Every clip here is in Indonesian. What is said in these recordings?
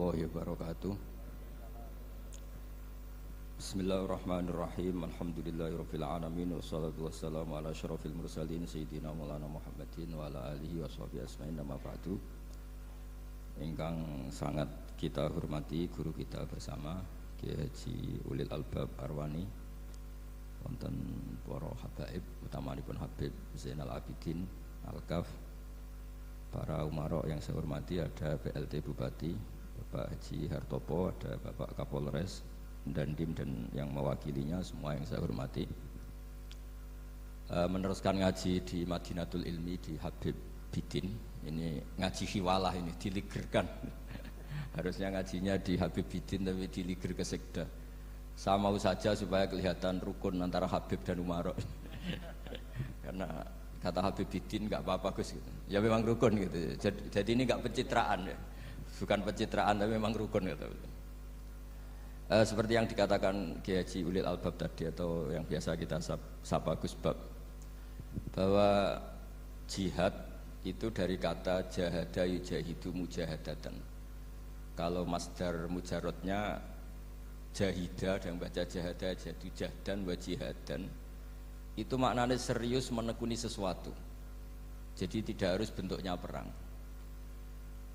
warahmatullahi wabarakatuh. Bismillahirrahmanirrahim. Alhamdulillahirabbil alamin wassalatu wassalamu ala asyrofil mursalin sayyidina Maulana Muhammadin wa ala alihi washabihi ajmain. Amma ba'du. Ingkang sangat kita hormati guru kita bersama Kiai Haji Ulil Albab Arwani, wonten para habaib utamanipun Habib Zainal Abidin Al-Kaf, para umarok yang saya hormati, ada PLT Bupati Bapak Haji Hartopo, ada Bapak Kapolres dan Dim dan yang mewakilinya semua yang saya hormati. Meneruskan ngaji di Madinatul Ilmi di Habib Bidin, ini ngaji hiwalah, ini diligerkan. Harusnya ngajinya di Habib Bidin tapi diliger ke Sekda. Saya mau saja supaya kelihatan rukun antara Habib dan umarok. Karena kata Habib Bidin nggak apa-apa Gus gitu. Ya memang rukun gitu. Jadi ini nggak pencitraan ya, bukan pencitraan tapi memang rukun gitu. Seperti yang dikatakan Kiai Haji Ulil Albab tadi, atau yang biasa kita sapa Gus Bab, bahwa jihad itu dari kata jahada yujahidu mujahadatan. Kalau masdar mujarrodnya jahida, dan baca jahada jadi jahdan wa jihadan, itu maknanya serius menekuni sesuatu. Jadi tidak harus bentuknya perang.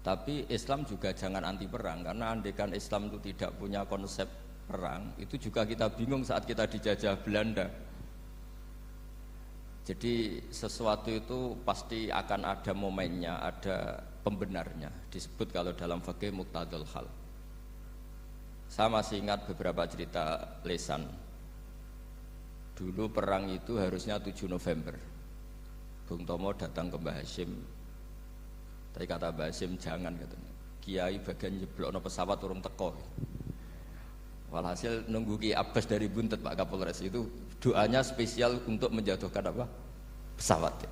Tapi Islam juga jangan anti perang, karena andaikan Islam itu tidak punya konsep perang, itu juga kita bingung saat kita dijajah Belanda. Jadi sesuatu itu pasti akan ada momennya, ada pembenarnya. Disebut kalau dalam fikih muqtadul hal. Saya masih ingat beberapa cerita lesan. Dulu perang itu harusnya 7 November. Bung Tomo datang ke Mbah Hashim. Tapi kata Mbah Hashim jangan katanya. Kiai bagian nyeblokno pesawat urung teko. Walhasil nunggu Ki Abbas dari Buntet Pak Kapolres itu doanya spesial untuk menjatuhkan apa? Pesawat.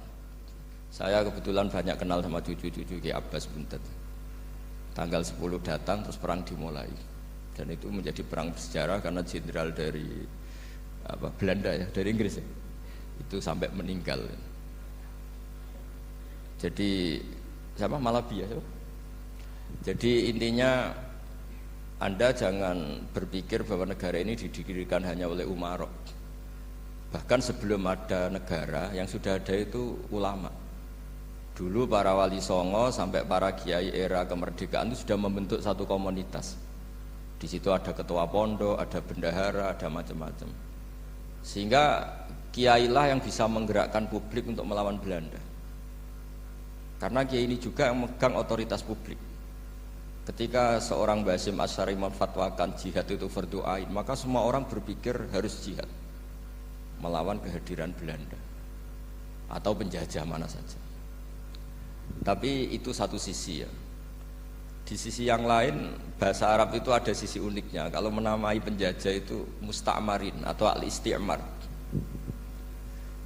Saya kebetulan banyak kenal sama cucu-cucu Ki Abbas Buntet. Tanggal 10 datang terus perang dimulai. Dan itu menjadi perang bersejarah karena jenderal dari Belanda ya, dari Inggris ya, itu sampai meninggal. Jadi siapa? Malabi ya. Jadi intinya Anda jangan berpikir bahwa negara ini didirikan hanya oleh umarok. Bahkan sebelum ada negara, yang sudah ada itu ulama. Dulu para wali songo sampai para kiai era kemerdekaan itu sudah membentuk satu komunitas. Di situ ada ketua pondok, ada bendahara, ada macam-macam. Sehingga kiailah yang bisa menggerakkan publik untuk melawan Belanda. Karena kiai ini juga yang memegang otoritas publik. Ketika seorang Mbah Hasyim Asy'ari memfatwakan jihad itu fardhu ain, maka semua orang berpikir harus jihad melawan kehadiran Belanda atau penjajah mana saja. Tapi itu satu sisi ya. Di sisi yang lain, bahasa Arab itu ada sisi uniknya. Kalau menamai penjajah itu musta'marin atau al-isti'mar.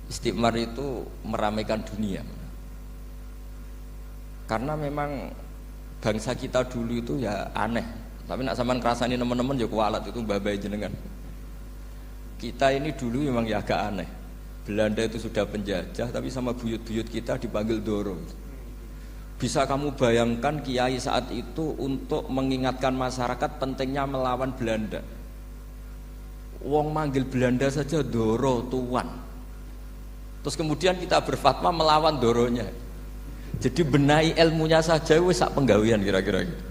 Isti'mar itu meramaikan dunia. Karena memang bangsa kita dulu itu ya aneh. Tapi nak sampean ngrasani teman-teman ya kualat itu mbah-mbah jenengan. Kita ini dulu memang ya agak aneh. Belanda itu sudah penjajah, tapi sama buyut-buyut kita dipanggil Doro. Bisa kamu bayangkan kiai saat itu untuk mengingatkan masyarakat pentingnya melawan Belanda. Wong manggil Belanda saja Doro tuan. Terus kemudian kita berfatwa melawan Doronya. Jadi benahi ilmunya saja wis sak penggawean kira-kira gitu.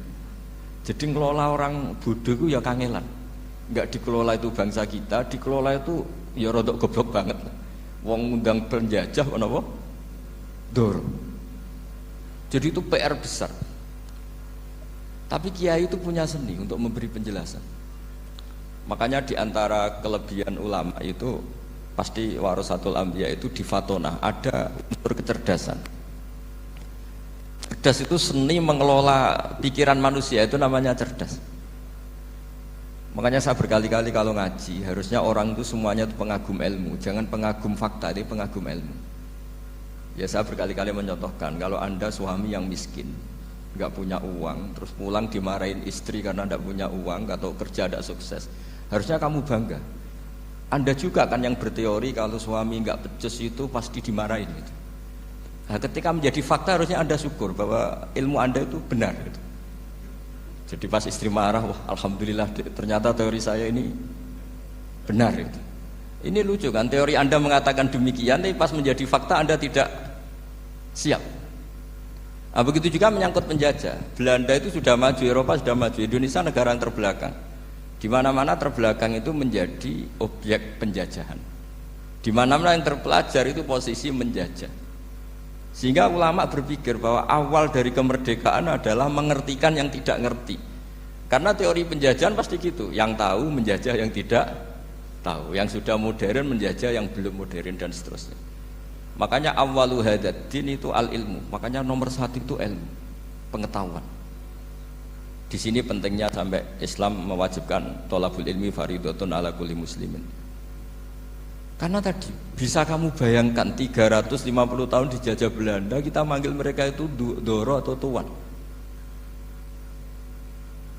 Jadi ngelola orang bodoh itu ya kangelan. Enggak dikelola itu bangsa kita, dikelola itu ya rodok goblok banget. Wong ngundang penjajah apa? Doro. Jadi itu PR besar. Tapi kiai itu punya seni untuk memberi penjelasan. Makanya di antara kelebihan ulama itu pasti warasatul anbiya itu di fatonah ada unsur kecerdasan. Cerdas itu seni mengelola pikiran manusia, itu namanya cerdas. Makanya saya berkali-kali kalau ngaji harusnya orang itu semuanya itu pengagum ilmu, jangan pengagum fakta, tapi pengagum ilmu. Ya saya berkali-kali mencontohkan, kalau Anda suami yang miskin, nggak punya uang, terus pulang dimarahin istri karena nggak punya uang atau kerja tidak sukses, harusnya kamu bangga. Anda juga kan yang berteori kalau suami nggak becus itu pasti dimarahin gitu. Nah, ketika menjadi fakta harusnya Anda syukur bahwa ilmu Anda itu benar gitu. Jadi pas istri marah, wah alhamdulillah ternyata teori saya ini benar itu. Ini lucu kan, teori Anda mengatakan demikian, tapi pas menjadi fakta Anda tidak siap. Nah, begitu juga menyangkut penjajah. Belanda itu sudah maju, Eropa sudah maju, Indonesia negara yang terbelakang. Di mana-mana terbelakang itu menjadi objek penjajahan. Di mana-mana yang terpelajar itu posisi menjajah. Sehingga ulama berpikir bahwa awal dari kemerdekaan adalah mengertikan yang tidak ngerti. Karena teori penjajahan pasti gitu, yang tahu menjajah yang tidak tahu, yang sudah modern menjajah yang belum modern dan seterusnya. Makanya awwalu hadzal din itu al ilmu. Makanya nomor satu itu ilmu, pengetahuan. Di sini pentingnya sampai Islam mewajibkan thalabul ilmi fardhatun ala kulli muslimin. Karena tadi bisa kamu bayangkan 350 tahun dijajah Belanda, kita manggil mereka itu doro atau tuan.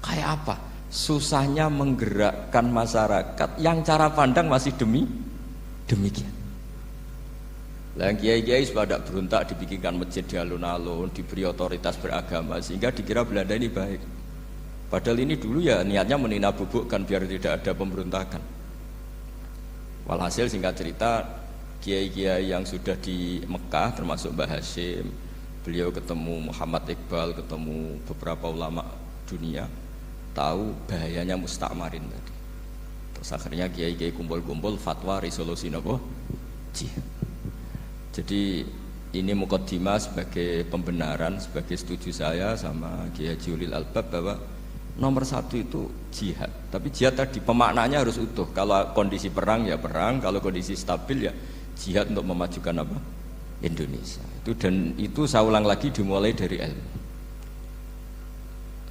Kayak apa? Susahnya menggerakkan masyarakat yang cara pandang masih demikian. Lah kiai-kiai pada berontak dibikinkan masjid di alun-alun, diberi otoritas beragama sehingga dikira Belanda ini baik. Padahal ini dulu ya niatnya menina bubukkan biar tidak ada pemberontakan. Walhasil singkat cerita kiai-kiai yang sudah di Mekah termasuk Mbah Hashim, beliau ketemu Muhammad Iqbal, ketemu beberapa ulama dunia, tahu bahayanya mustakmarin tadi. Terus akhirnya kiai-kiai kumpul-kumpul fatwa resolusi nopo jihad. Jadi ini mukaddimah sebagai pembenaran, sebagai setuju saya sama Kiai Haji Ulil Albab bahwa nomor satu itu jihad. Tapi jihad tadi pemaknanya harus utuh. Kalau kondisi perang ya perang, kalau kondisi stabil ya jihad untuk memajukan apa? Indonesia. Dan itu saya ulang lagi dimulai dari ilmu.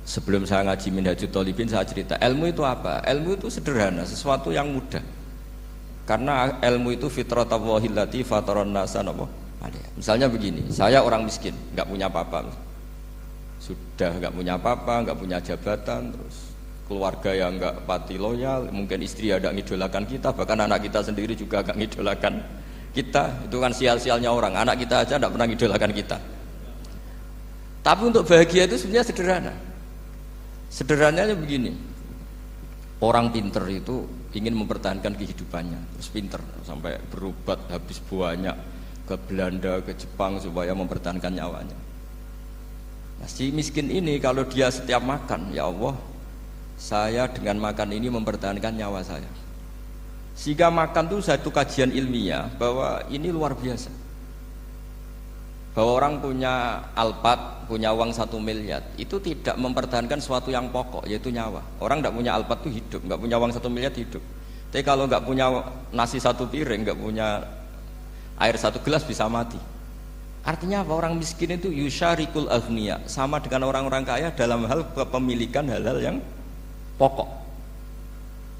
Sebelum saya ngaji Minhajut Thalibin saya cerita ilmu itu apa? Ilmu itu sederhana, sesuatu yang mudah. Karena ilmu itu fitratallahi allati fataran nasa napa? Misalnya begini, saya orang miskin, nggak punya apa-apa. Sudah nggak punya apa-apa, nggak punya jabatan, terus keluarga yang nggak pati loyal, mungkin istri ada ngidolakan kita, bahkan anak kita sendiri juga nggak ngidolakan kita. Itu kan sial-sialnya orang, anak kita aja nggak pernah ngidolakan kita. Tapi untuk bahagia itu sebenarnya sederhana. Sederhananya begini, orang pinter itu ingin mempertahankan kehidupannya, terus pinter sampai berobat habis banyak ke Belanda, ke Jepang supaya mempertahankan nyawanya. Nah, si miskin ini kalau dia setiap makan, ya Allah, saya dengan makan ini mempertahankan nyawa saya. Sehingga makan itu satu kajian ilmiah bahwa ini luar biasa. Bahwa orang punya Alphard, punya uang 1 miliar, itu tidak mempertahankan sesuatu yang pokok, yaitu nyawa. Orang tidak punya Alphard itu hidup, nggak punya uang 1 miliar hidup. Tapi kalau nggak punya nasi 1 piring, nggak punya air 1 gelas bisa mati. Artinya apa? Orang miskin itu yusyarikul aghniya, sama dengan orang-orang kaya dalam hal kepemilikan hal-hal yang pokok.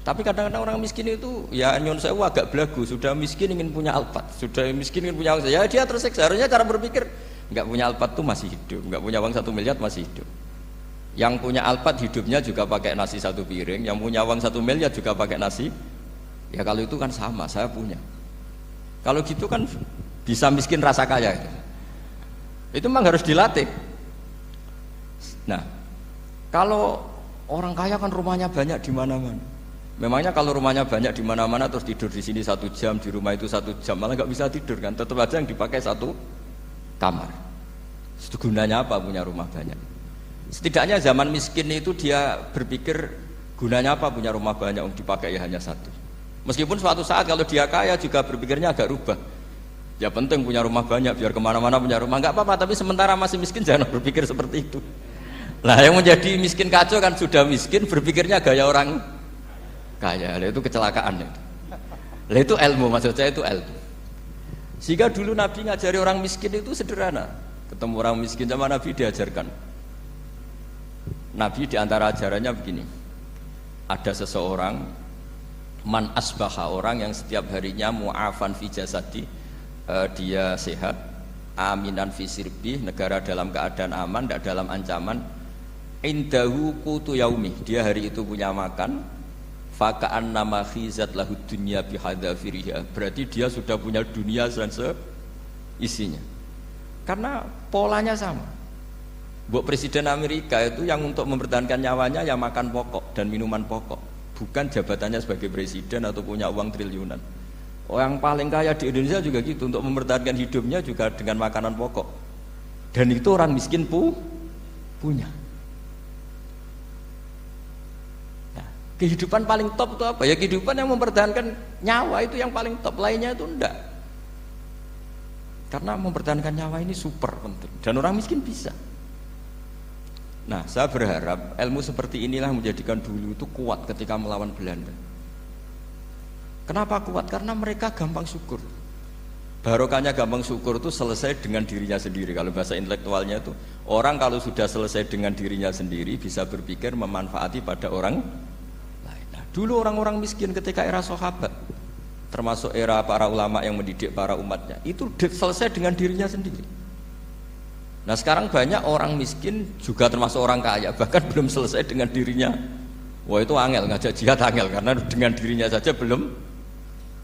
Tapi kadang-kadang orang miskin itu ya nyon sewu agak belagu, sudah miskin ingin punya Alphard, sudah miskin ingin punya uang, ya dia tersiksa. Harusnya cara berpikir nggak punya Alphard tuh masih hidup, nggak punya uang 1 miliar masih hidup. Yang punya Alphard hidupnya juga pakai nasi 1 piring, yang punya uang 1 miliar juga pakai nasi. Ya kalau itu kan sama, saya punya. Kalau gitu kan bisa miskin rasa kaya itu. Itu memang harus dilatih. Nah, kalau orang kaya kan rumahnya banyak di mana-mana. Memangnya kalau rumahnya banyak di mana-mana terus tidur di sini 1 jam, di rumah itu 1 jam, malah nggak bisa tidur kan? Tetap aja yang dipakai 1 kamar. Itu gunanya apa punya rumah banyak? Setidaknya zaman miskin itu dia berpikir gunanya apa punya rumah banyak yang dipakai ya hanya 1. Meskipun suatu saat kalau dia kaya juga berpikirnya agak rubah. Ya penting punya rumah banyak biar kemana-mana punya rumah, nggak apa-apa. Tapi sementara masih miskin jangan berpikir seperti itu. Nah yang menjadi miskin kacau kan sudah miskin berpikirnya gaya orang kaya, itu kecelakaan itu. Lah itu ilmu, maksud saya itu ilmu. Sehingga dulu Nabi ngajari orang miskin itu sederhana. Ketemu orang miskin sama Nabi diajarkan. Nabi diantara ajarannya begini. Ada seseorang man asbaha, orang yang setiap harinya mu'afan fi jasadi, dia sehat, aminan fi sirbi, negara dalam keadaan aman, tidak dalam ancaman. Indahu qutu yaumi, dia hari itu punya makan. Faka'an nama khizat lahu dunya bihadzafiriha, berarti dia sudah punya dunia dan isinya. Karena polanya sama. Buat Presiden Amerika itu yang untuk mempertahankan nyawanya ya makan pokok dan minuman pokok, bukan jabatannya sebagai presiden atau punya uang triliunan. Orang paling kaya di Indonesia juga gitu, untuk mempertahankan hidupnya juga dengan makanan pokok. Dan itu orang miskin punya. Nah, kehidupan paling top itu apa? Ya kehidupan yang mempertahankan nyawa itu yang paling top, lainnya itu enggak. Karena mempertahankan nyawa ini super penting dan orang miskin bisa. Nah, saya berharap ilmu seperti inilah menjadikan dulu itu kuat ketika melawan Belanda. Kenapa kuat? Karena mereka gampang syukur. Barokahnya gampang syukur itu selesai dengan dirinya sendiri. Kalau bahasa intelektualnya itu, orang kalau sudah selesai dengan dirinya sendiri bisa berpikir memanfaati pada orang lain. Nah, dulu orang-orang miskin ketika era sahabat, termasuk era para ulama yang mendidik para umatnya, itu selesai dengan dirinya sendiri. Nah sekarang banyak orang miskin juga termasuk orang kaya, bahkan belum selesai dengan dirinya. Wah itu angel, ngajak jihad angel, karena dengan dirinya saja belum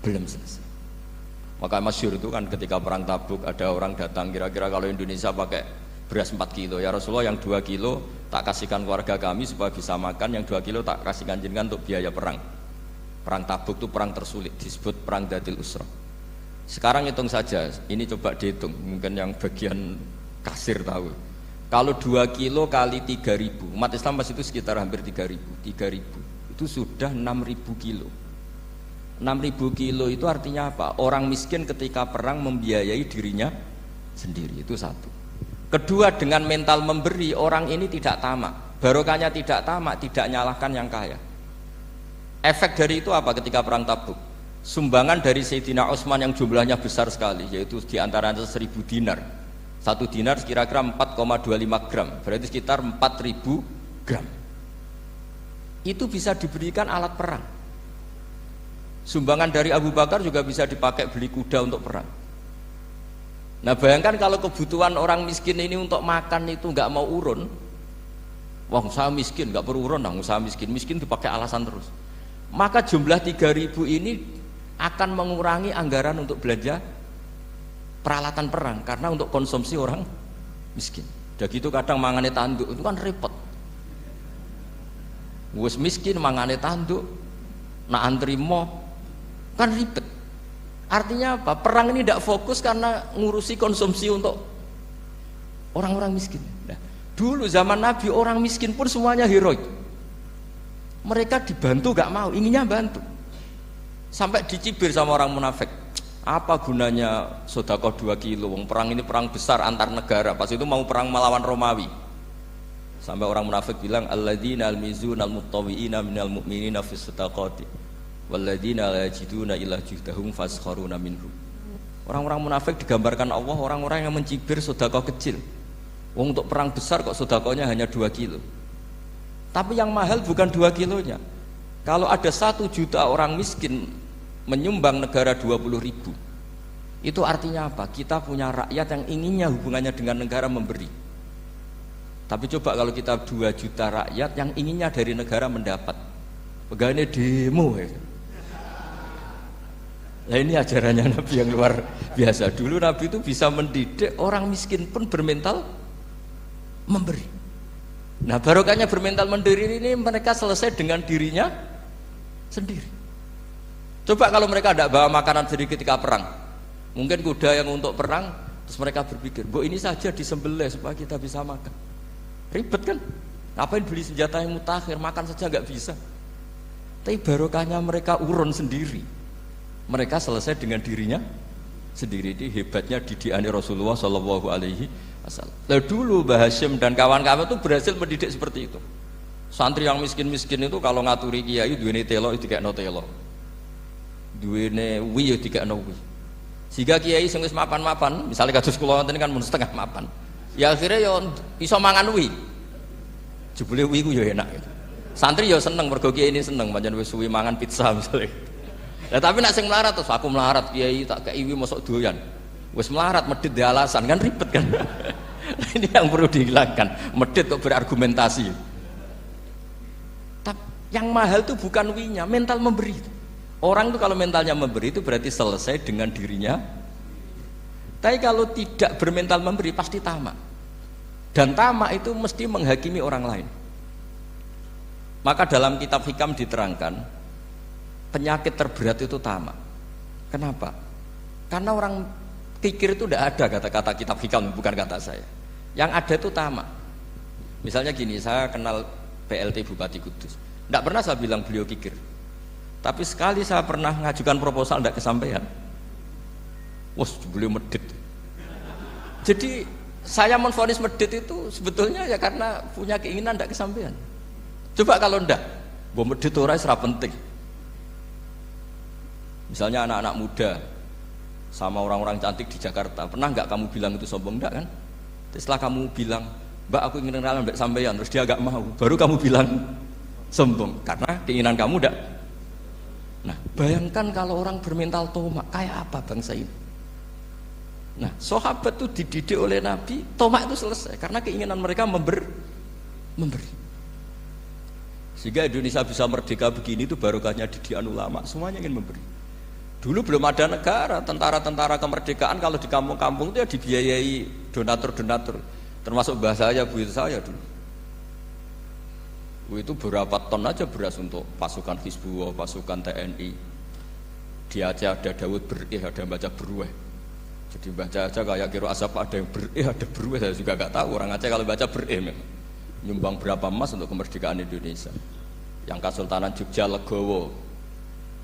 selesai. Maka masyhur itu kan ketika perang Tabuk, ada orang datang, kira-kira kalau Indonesia pakai beras 4 kilo, ya Rasulullah yang 2 kilo tak kasihkan keluarga kami supaya bisa makan, yang 2 kilo tak kasihkan jenengan untuk biaya perang. Perang Tabuk itu perang tersulit, disebut perang Dhatil Usra. Sekarang hitung saja, ini coba dihitung, mungkin yang bagian kasir tahu. Kalau 2 kilo kali 3.000, umat Islam pas itu sekitar hampir 3.000 itu sudah 6.000 kilo. 6.000 kilo itu artinya apa? Orang miskin ketika perang membiayai dirinya sendiri, itu satu. Kedua, dengan mental memberi, orang ini tidak tamak. Barokahnya tidak tamak, tidak nyalahkan yang kaya. Efek dari itu apa ketika perang Tabuk? Sumbangan dari Sayyidina Utsman yang jumlahnya besar sekali, yaitu diantaranya 1.000 dinar. 1 dinar kira-kira 4,25 gram, berarti sekitar 4.000 gram. Itu bisa diberikan alat perang. Sumbangan dari Abu Bakar juga bisa dipakai beli kuda untuk perang. Nah bayangkan kalau kebutuhan orang miskin ini untuk makan itu nggak mau urun. Wah saya miskin, nggak perlu urun, nah saya miskin dipakai alasan terus. Maka jumlah 3.000 ini akan mengurangi anggaran untuk belanja peralatan perang, karena untuk konsumsi orang miskin. Udah gitu kadang mangane tanduk itu kan repot. Wes miskin mangane tanduk, nak antri mo kan ribet. Artinya apa? Perang ini tidak fokus karena ngurusi konsumsi untuk orang-orang miskin. Nah, dulu zaman Nabi orang miskin pun semuanya heroik. Mereka dibantu gak mau, inginnya bantu. Sampai dicibir sama orang munafik. Apa gunanya sedekah 2 kilo? Wong perang ini perang besar antar negara. Pas itu mau perang melawan Romawi. Sampai orang munafik bilang alladzina almizuna almuttawwiina minal mu'minina fis sadaqati walladzina la yajiduna illa juhdahum faskharuna minhum. Orang-orang munafik digambarkan Allah orang-orang yang mencibir sedekah kecil. Wong untuk perang besar kok sedekahnya hanya 2 kilo. Tapi yang mahal bukan 2 kilonya. Kalau ada 1 juta orang miskin menyumbang negara 20.000, itu artinya apa? Kita punya rakyat yang inginnya hubungannya dengan negara memberi. Tapi coba kalau kita 2 juta rakyat yang inginnya dari negara mendapat, pegawainya demo ya. Nah ini ajarannya Nabi yang luar biasa. Dulu Nabi itu bisa mendidik orang miskin pun bermental memberi. Nah barokahnya bermental memberi ini mereka selesai dengan dirinya sendiri. Coba kalau mereka tidak bawa makanan sendiri ketika perang, mungkin kuda yang untuk perang, terus mereka berpikir, bu ini saja disembelih supaya kita bisa makan. Ribet kan? Ngapain beli senjata yang mutakhir, makan saja nggak bisa. Tapi barokahnya mereka urun sendiri, mereka selesai dengan dirinya sendiri. Ini hebatnya didikan Rasulullah Shallallahu Alaihi Wasallam. Lalu dulu Mbah Hasyim dan kawan-kawan itu berhasil mendidik seperti itu. Santri yang miskin-miskin itu kalau ngaturi kiai duweni telo itu kayak no telo. Duwene wi ya dikekno wi. Sehingga kiai sing wis mapan-mapan, misalnya kados kula wonten kan mun setengah mapan. Ya akhirnya ya iso mangan wi. Jebule wi ku ya enak gitu. Santri ya seneng mergo kiai ini seneng pancen wis suwi mangan pizza misalnya. Lah tapi nek sing melarat terus aku melarat kiai tak kei wi mosok doyan. Wis melarat medhit di alasan kan ribet kan. Ini yang perlu dihilangkan. Medhit kok berargumentasi. Tapi yang mahal itu bukan winya, mental memberi. Orang itu kalau mentalnya memberi itu berarti selesai dengan dirinya. Tapi kalau tidak bermental memberi pasti tamak. Dan tamak itu mesti menghakimi orang lain. Maka dalam kitab hikam diterangkan penyakit terberat itu tamak. Kenapa? Karena orang pikir itu tidak ada kata-kata kitab hikam, bukan kata saya. Yang ada itu tamak. Misalnya gini, saya kenal PLT Bupati Kudus. Tidak pernah saya bilang beliau kikir. Tapi sekali saya pernah ngajukan proposal tidak kesampaian. Wah, beliau medit. Jadi saya menvonis medit itu sebetulnya ya karena punya keinginan tidak kesampaian. Coba kalau ndak, bom medit orang serap penting. Misalnya anak-anak muda sama orang-orang cantik di Jakarta, pernah nggak kamu bilang itu sombong? Ndak kan? Setelah kamu bilang, Mbak aku ingin kenalan mbak sampean, terus dia agak mau, baru kamu bilang sombong karena keinginan kamu ndak. Nah, bayangkan kalau orang bermental tomak, kayak apa bangsa ini? Nah, sahabat itu dididik oleh Nabi, tomak itu selesai karena keinginan mereka memberi. Sehingga Indonesia bisa merdeka begini itu barokahnya didikan ulama, semuanya ingin memberi. Dulu belum ada negara, tentara-tentara kemerdekaan kalau di kampung-kampung itu ya dibiayai donatur-donatur. Termasuk bahasa saya, buyut saya dulu. Itu berapa ton aja beras untuk pasukan Hizbullah, pasukan TNI. Di Aceh ada Daud berih, ada yang baca berueh. Jadi baca aja kayak kira asap ada yang berih, ada berueh, saya juga gak tahu. Orang Aceh kalau baca berih nyumbang berapa emas untuk kemerdekaan Indonesia. Yang Kesultanan Jogja Legowo,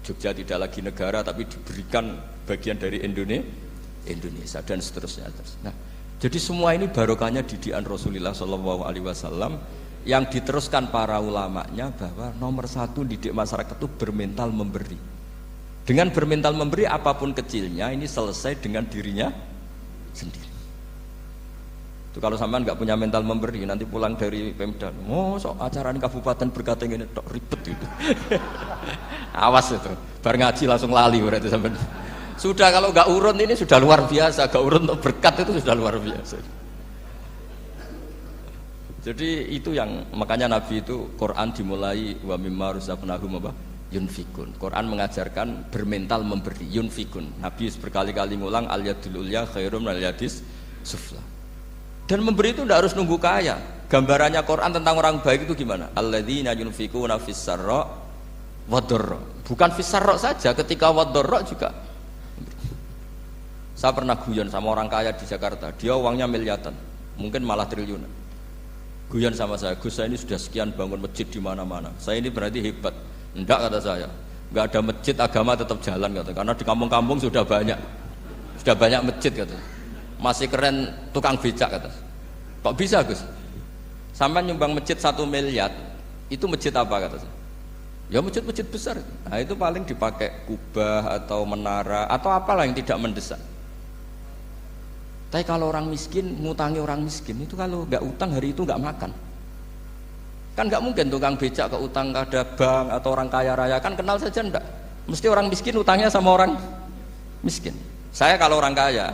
Jogja tidak lagi negara tapi diberikan bagian dari Indonesia dan seterusnya. Nah, jadi semua ini barokahnya didikan Rasulullah SAW yang diteruskan para ulamanya bahwa nomor satu didik masyarakat itu bermental memberi. Dengan bermental memberi apapun kecilnya ini selesai dengan dirinya sendiri. Itu kalau sampean nggak punya mental memberi, nanti pulang dari Pemda, sok acara ini kabupaten berkata ini tok ribet itu. Awas itu, bar ngaji langsung lali berarti sampean. Sudah kalau nggak urun ini sudah luar biasa, nggak urun untuk berkat itu sudah luar biasa. Jadi itu yang makanya Nabi itu Quran dimulai wa mimma razaqnahum apa? Yunfikun. Quran mengajarkan bermental memberi, yunfikun. Nabi berkali-kali ngulang al yadul ulya khairum al yadis sufla. Dan memberi itu tidak harus nunggu kaya. Gambarannya Quran tentang orang baik itu gimana? Alladzina yunfikuna fis sarra wadharra. Bukan fis sarra saja, ketika wadharra juga. Saya pernah guyon sama orang kaya di Jakarta. Dia uangnya miliaran, mungkin malah triliunan. Guyon sama saya, Gus saya ini sudah sekian bangun masjid di mana-mana. Saya ini berarti hebat. Enggak kata saya. Enggak ada masjid agama tetap jalan kata. Karena di kampung-kampung sudah banyak masjid kata. Masih keren tukang becak kata. Kok bisa Gus? Sampai nyumbang masjid 1 miliar, itu masjid apa kata saya? Ya masjid-masjid besar. Nah itu paling dipakai kubah atau menara atau apalah yang tidak mendesak. Tapi kalau orang miskin, ngutangi orang miskin itu kalau nggak utang hari itu nggak makan. Kan nggak mungkin tukang becak ke utang ada bank atau orang kaya raya kan kenal saja enggak. Mesti orang miskin utangnya sama orang miskin. Saya kalau orang kaya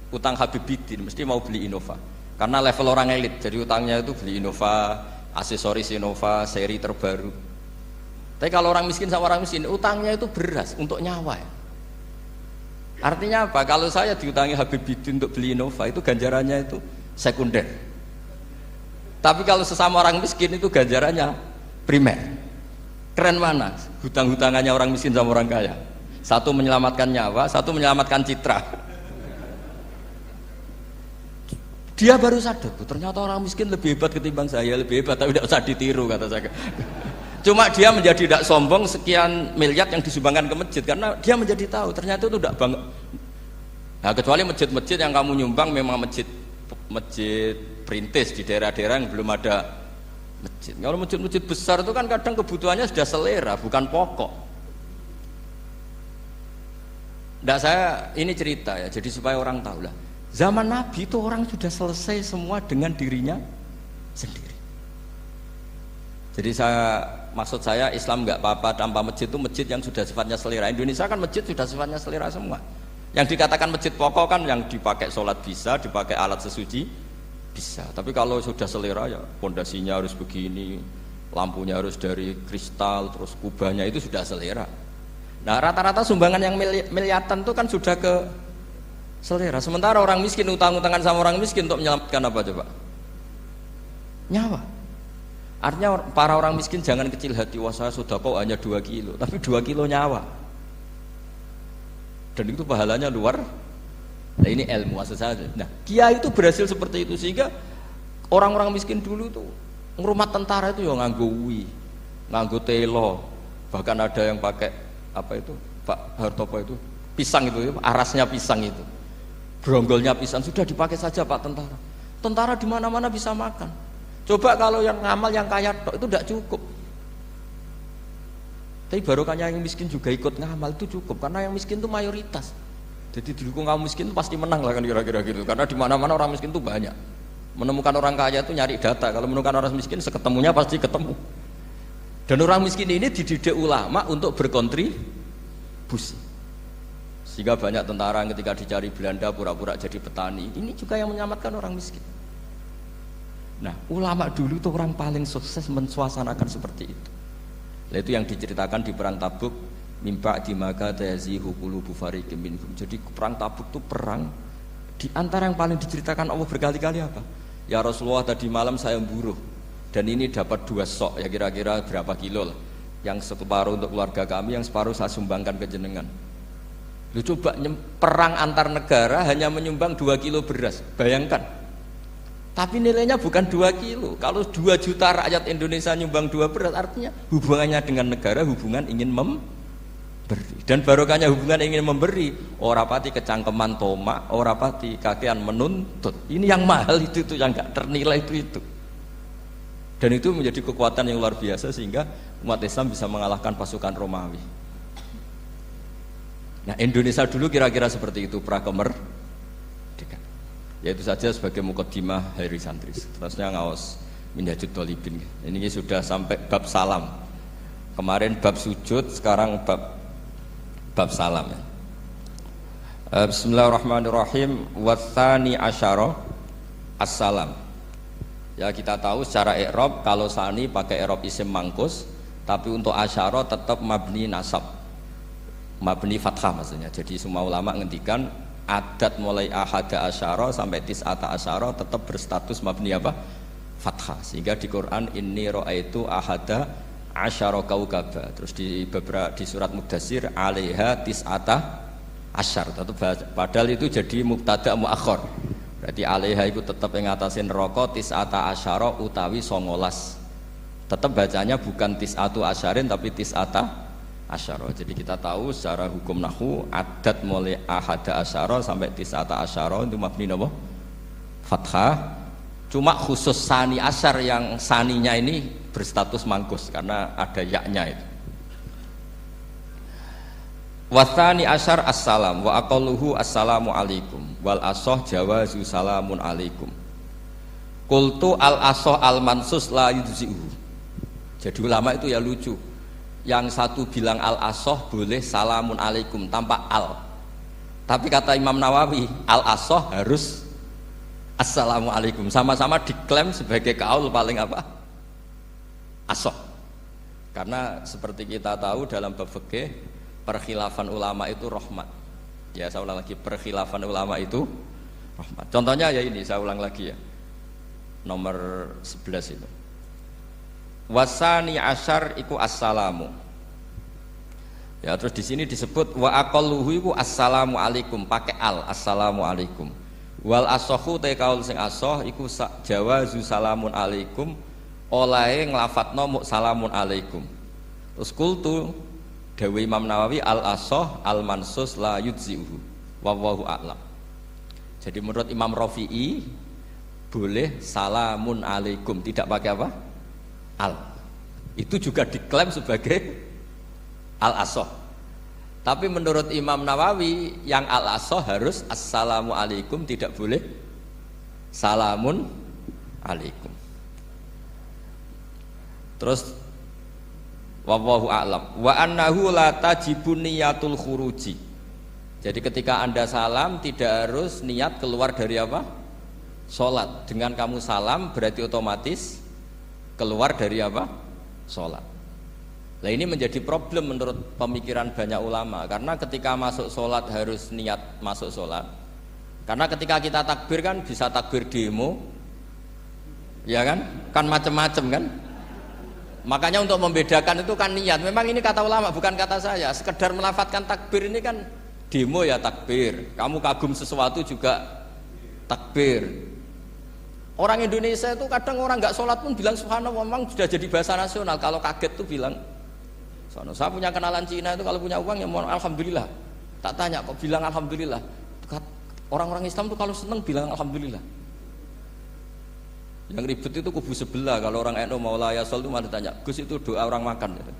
utang Habibidin mesti mau beli Innova karena level orang elit, jadi utangnya itu beli Innova, aksesoris Innova seri terbaru. Tapi kalau orang miskin sama orang miskin utangnya itu beras untuk nyawa ya. Artinya apa? Kalau saya diutangi Habibidin untuk beli Innova itu ganjarannya itu sekunder. Tapi kalau sesama orang miskin itu ganjarannya primer. Keren mana? Hutang-hutangannya orang miskin sama orang kaya. Satu menyelamatkan nyawa, satu menyelamatkan citra. Dia baru sadar, ternyata orang miskin lebih hebat ketimbang saya, lebih hebat, tapi tidak usah ditiru kata saya. Cuma dia menjadi tidak sombong sekian miliar yang disumbangkan ke masjid karena dia menjadi tahu ternyata itu tidak bangga. Nah kecuali masjid-masjid yang kamu nyumbang memang masjid perintis di daerah-daerah yang belum ada masjid. Kalau masjid-masjid besar itu kan kadang kebutuhannya sudah selera, bukan pokok. Nah saya ini cerita ya, jadi supaya orang tahu lah. Zaman Nabi itu orang sudah selesai semua dengan dirinya sendiri. Jadi maksud saya Islam nggak apa-apa tanpa masjid itu masjid yang sudah sifatnya selera. Indonesia kan masjid sudah sifatnya selera semua. Yang dikatakan masjid pokok kan yang dipakai sholat bisa, dipakai alat sesuci bisa. Tapi kalau sudah selera ya pondasinya harus begini, lampunya harus dari kristal, terus kubahnya itu sudah selera. Nah rata-rata sumbangan yang miliatan itu kan sudah ke selera. Sementara orang miskin utang-utangan sama orang miskin untuk menyelamatkan apa coba? nyawa. Artinya para orang miskin jangan kecil hati, wah saya sedekah hanya 2 kilo, tapi 2 kilo nyawa. Dan itu pahalanya luar. Nah ini ilmu asal saja. Nah kiai itu berhasil seperti itu sehingga orang-orang miskin dulu tuh ngurmat tentara itu ya nganggo wi, nganggo telo, bahkan ada yang pakai apa itu Pak Hartopo itu pisang itu, arasnya pisang itu, bronggolnya pisang sudah dipakai saja Pak tentara. Tentara di mana-mana bisa makan. Coba kalau yang ngamal yang kaya tok itu tidak cukup. Tapi barokahnya yang miskin juga ikut ngamal itu cukup karena yang miskin itu mayoritas. Jadi didukung kaum miskin itu pasti menang lah kan kira-kira gitu. Karena di mana-mana orang miskin itu banyak. Menemukan orang kaya itu nyari data. Kalau menemukan orang miskin seketemunya pasti ketemu. Dan orang miskin ini dididik ulama untuk berkontribusi. Sehingga banyak tentara yang ketika dicari Belanda pura-pura jadi petani. Ini juga yang menyelamatkan orang miskin. Nah, ulama dulu itu orang paling sukses mensuasanakan seperti itu. Nah, itu yang diceritakan di perang Tabuk, mimpa di maka tazihu qulubu fariqim minhum. Jadi perang Tabuk itu perang di antara yang paling diceritakan Allah berkali-kali apa? Ya Rasulullah tadi malam saya buruh dan ini dapat 2 sok ya kira-kira berapa kilo lah. Yang separuh untuk keluarga kami, yang separuh saya sumbangkan ke jenengan. Lu coba perang antar negara hanya menyumbang 2 kilo beras, bayangkan. Tapi nilainya bukan 2 kilo. Kalau 2 juta rakyat Indonesia nyumbang 2 beras, artinya hubungannya dengan negara hubungan ingin memberi. Dan barokahnya hubungan ingin memberi, ora pati kecangkeman tomak, ora pati kakean menuntut. Ini yang mahal itu yang nggak ternilai itu. Dan itu menjadi kekuatan yang luar biasa sehingga umat Islam bisa mengalahkan pasukan Romawi. Nah Indonesia dulu kira-kira seperti itu prakemerdekaan. Ya itu saja sebagai mukaddimah Hairi Santris. Terusnya ngaos Minhajul Thalibin. Ini sudah sampai bab salam. Kemarin bab sujud, sekarang bab salam. Bismillahirrahmanirrahim. Watsani asyara assalam. Ya kita tahu secara i'rab kalau sani pakai i'rab isim mangkus, tapi untuk asyara tetap mabni nasab. Mabni fathah maksudnya. Jadi semua ulama ngendikan adat mulai ahada asyara sampai tis'ata asyara tetap berstatus mabni apa? Fathah. Sehingga di Quran inni ra'aitu ahada asyara kaukaba. Terus di surat Mudassir alaiha tis'ata asyar. Padahal itu jadi mubtada muakhir. Berarti alaiha itu tetap yang ngatasin neraka tis'ata asyara utawi 19. Tetap bacanya bukan tis'atu asyarin tapi tis'ata asyara. Jadi kita tahu secara hukum nahwu adat mulai ahada asyara sampai tis'ata asyara itu mabni apa? Fathah. Cuma khusus sani asyar yang saninya ini berstatus mangkus karena ada yaknya itu. Watsani asyar assalam wa aqalluhu assalamu alaikum wal asoh jawazu salamun alaikum. Qultu al asoh al mansus la yujzi'uhu. Jadi ulama itu ya lucu. Yang satu bilang al-asoh boleh salamun alaikum tanpa al. Tapi kata Imam Nawawi al-asoh harus assalamu alaikum. Sama-sama diklaim sebagai kaul paling apa? Asoh. Karena seperti kita tahu dalam bab fikih perkhilafan ulama itu rahmat. Ya saya ulang lagi, perkhilafan ulama itu rahmat. Contohnya ya ini saya ulang lagi ya. Nomor 11 itu. Wasani asyar iku assalamu. Ya terus di sini disebut wa aqalluhu iku assalamu alaikum pakai al assalamu alaikum. Wal asohu te kaul sing asoh iku jawazu salamun alaikum olahe nglafatno mu salamun alaikum. Terus kultu dawe Imam Nawawi al asoh al mansus la yujzi'uhu wallahu a'lam. Jadi menurut Imam Rafi'i boleh salamun alaikum tidak pakai apa? Al. Itu juga diklaim sebagai al-asoh. Tapi menurut Imam Nawawi yang al-asoh harus assalamu alaikum, tidak boleh salamun alaikum. Terus wallahu a'lam wa annahu la tajibun niyatul khuruji. Jadi ketika Anda salam tidak harus niat keluar dari apa? Salat. Dengan kamu salam berarti otomatis keluar dari apa? Sholat. Nah ini menjadi problem menurut pemikiran banyak ulama karena ketika masuk sholat harus niat masuk sholat. Karena ketika kita takbir kan bisa takbir demo, ya kan? Kan macam-macam kan. Makanya untuk membedakan itu kan niat. Memang ini kata ulama bukan kata saya. Sekedar melafadzkan takbir ini kan demo ya takbir. Kamu kagum sesuatu juga takbir. Orang Indonesia itu kadang orang nggak sholat pun bilang subhanallah, memang sudah jadi bahasa nasional. Kalau kaget tuh bilang subhanallah. Saya punya kenalan Cina itu kalau punya uang ya mohon alhamdulillah. Tak tanya kok bilang alhamdulillah. Orang-orang Islam tuh kalau seneng bilang alhamdulillah. Yang ribet itu kubu sebelah. Kalau orang NU mau layasol itu malah tanya, Gus itu doa orang makan gitu.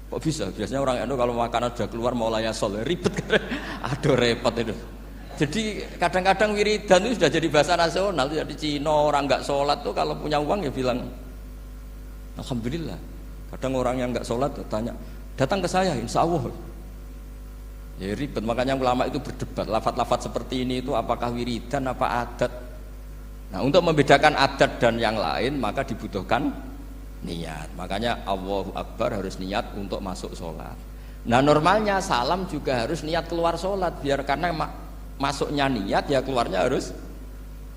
Kok bisa? Biasanya orang NU kalau makanan sudah keluar mau layasol, ribet kan? Aduh repot itu. Jadi kadang-kadang wiridan itu sudah jadi bahasa nasional. Jadi Cina orang nggak sholat tuh kalau punya uang ya bilang alhamdulillah. Kadang orang yang nggak sholat tuh tanya, datang ke saya insya Allah. Ya ribet. Makanya ulama itu berdebat. Lafaz-lafaz seperti ini itu apakah wiridan apa adat? Nah, untuk membedakan adat dan yang lain maka dibutuhkan niat. Makanya Allahu Akbar harus niat untuk masuk sholat. Nah, normalnya salam juga harus niat keluar sholat, biar karena masuknya niat ya keluarnya harus